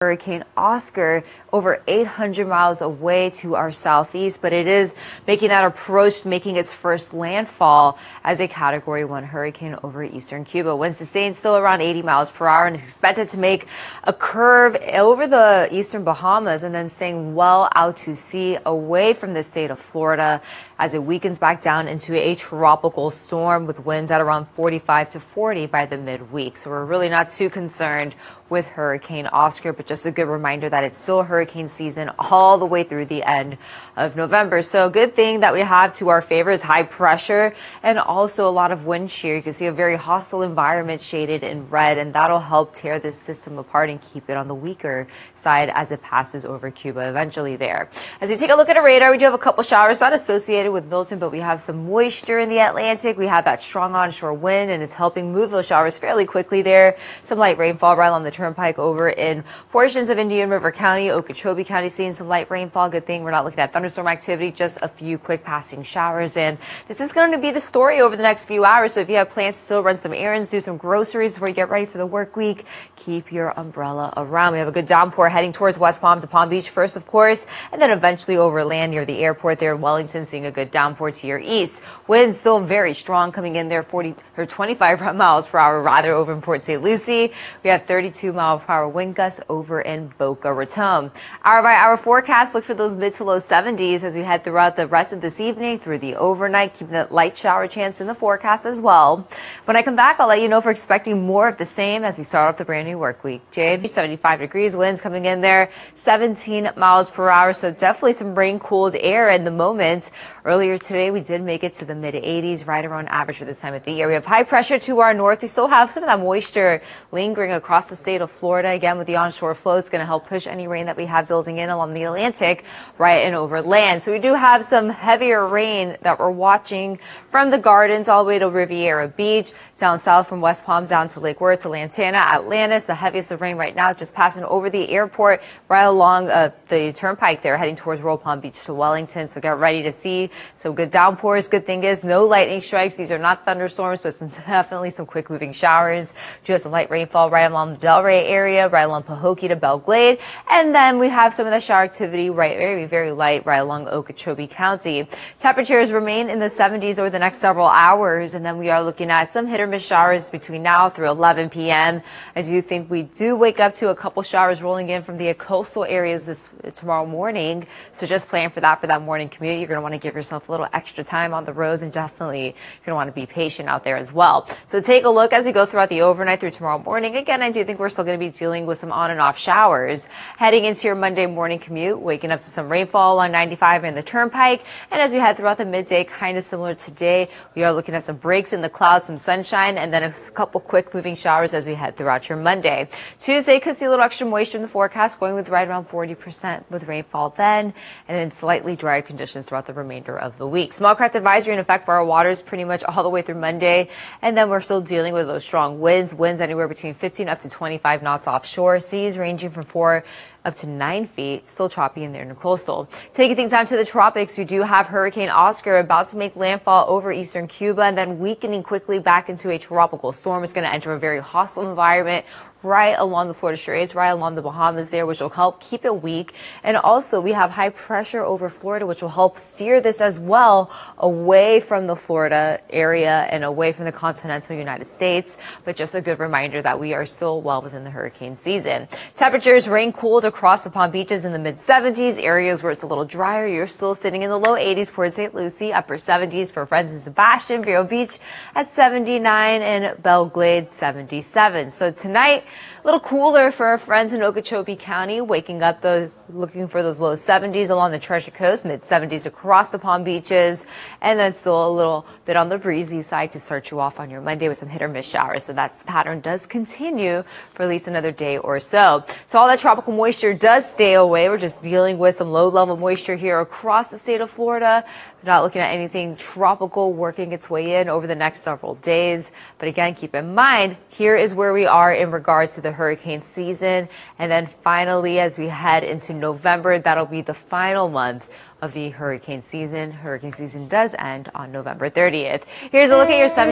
Hurricane Oscar over 800 miles away to our southeast, but it is making that approach, making its first landfall as a Category 1 hurricane over eastern Cuba. Winds sustained still around 80 miles per hour and is expected to make a curve over the eastern Bahamas and then staying well out to sea away from the state of Florida as it weakens back down into a tropical storm with winds at around 45 to 40 by the midweek. So we're really not too concerned with Hurricane Oscar, but just a good reminder that it's still hurricane season all the way through the end of November. So a good thing that we have to our favor is high pressure and also a lot of wind shear. You can see a very hostile environment shaded in red, and that'll help tear this system apart and keep it on the weaker side as it passes over Cuba eventually there. As we take a look at a radar, we do have a couple showers not associated with Milton, but we have some moisture in the Atlantic. We have that strong onshore wind, and it's helping move those showers fairly quickly there. Some light rainfall right along the turnpike over in portions of Indian River County, Okeechobee County seeing some light rainfall. Good thing we're not looking at thunderstorm activity, just a few quick passing showers. And this is going to be the story over the next few hours. So if you have plans to still run some errands, do some groceries before you get ready for the work week, keep your umbrella around. We have a good downpour heading towards West Palm to Palm Beach first, of course, and then eventually over land near the airport there in Wellington, seeing a good downpour to your east. Winds still very strong coming in there, 40 or 25 miles per hour rather over in Port St. Lucie. We have 32-mile-per-hour wind gusts over in Boca Raton. Hour by hour forecast, look for those mid to low 70s as we head throughout the rest of this evening through the overnight, keeping that light shower chance in the forecast as well. When I come back, I'll let you know if we're expecting more of the same as we start off the brand new work week. Jade, 75 degrees, winds coming in there, 17 miles per hour. So definitely some rain cooled air in the moment. Earlier today, we did make it to the mid 80s, right around average for this time of the year. We have high pressure to our north. We still have some of that moisture lingering across the state of Florida. Again, with the onshore flow, it's going to help push any rain that we have building in along the Atlantic right and over land. So we do have some heavier rain that we're watching from the Gardens all the way to Riviera Beach, down south from West Palm down to Lake Worth to Lantana, Atlantis. The heaviest of rain right now just passing over the airport right along the turnpike there, heading towards Royal Palm Beach to Wellington. So get ready to see some good downpours. Good thing is no lightning strikes. These are not thunderstorms, but definitely some quick moving showers. Just some light rainfall right along the Delray area, right along Pahokee to Belle Glade. And then we have some of the shower activity right very light right along Okeechobee County. Temperatures remain in the 70s over the next several hours. And then we are looking at some hit or miss showers between now through 11 p.m. I do think we do wake up to a couple showers rolling in from the coastal areas tomorrow morning. So just plan for that morning commute. You're going to want to give yourself a little extra time on the roads, and definitely you're going to want to be patient out there as well. So take a look as we go throughout the overnight through tomorrow morning. Again, I do think we're still going to be dealing with some on and off showers heading into your Monday morning commute, waking up to some rainfall on 95 and the turnpike. And as we head throughout the midday, kind of similar today, we are looking at some breaks in the clouds, some sunshine, and then a couple quick moving showers as we head throughout your Monday. Tuesday could see a little extra moisture in the forecast, going with right around 40% with rainfall then, and then slightly drier conditions throughout the remainder of the week. Small craft advisory in effect for our waters pretty much all the way through Monday, and then we're still dealing with those strong winds anywhere between 15 up to 25 knots offshore, seas ranging from 4 up to 9 feet, still choppy in there in the coastal. Taking things down to the tropics, we do have Hurricane Oscar about to make landfall over eastern Cuba and then weakening quickly back into a tropical storm. It's going to enter a very hostile environment right along the Florida Straits, right along the Bahamas there, which will help keep it weak. And also we have high pressure over Florida, which will help steer this as well away from the Florida area and away from the continental United States. But just a good reminder that we are still well within the hurricane season. Temperatures rain cooled across the Palm Beaches in the mid 70s. Areas where it's a little drier, you're still sitting in the low 80s. Port St. Lucie, upper 70s for Friends and Sebastian, Vero Beach at 79, and Belle Glade 77. So tonight, a little cooler for our friends in Okeechobee County, waking up looking for those low 70s along the Treasure Coast, mid 70s across the Palm Beaches, and then still a little bit on the breezy side to start you off on your Monday with some hit or miss showers. So that pattern does continue for at least another day or so. So all that tropical moisture does stay away. We're just dealing with some low level moisture here across the state of Florida. We're not looking at anything tropical working its way in over the next several days. But again, keep in mind, here is where we are in regards to the hurricane season. And then finally, as we head into November, that'll be the final month of the hurricane season. Hurricane season does end on November 30th. Here's a look at your 7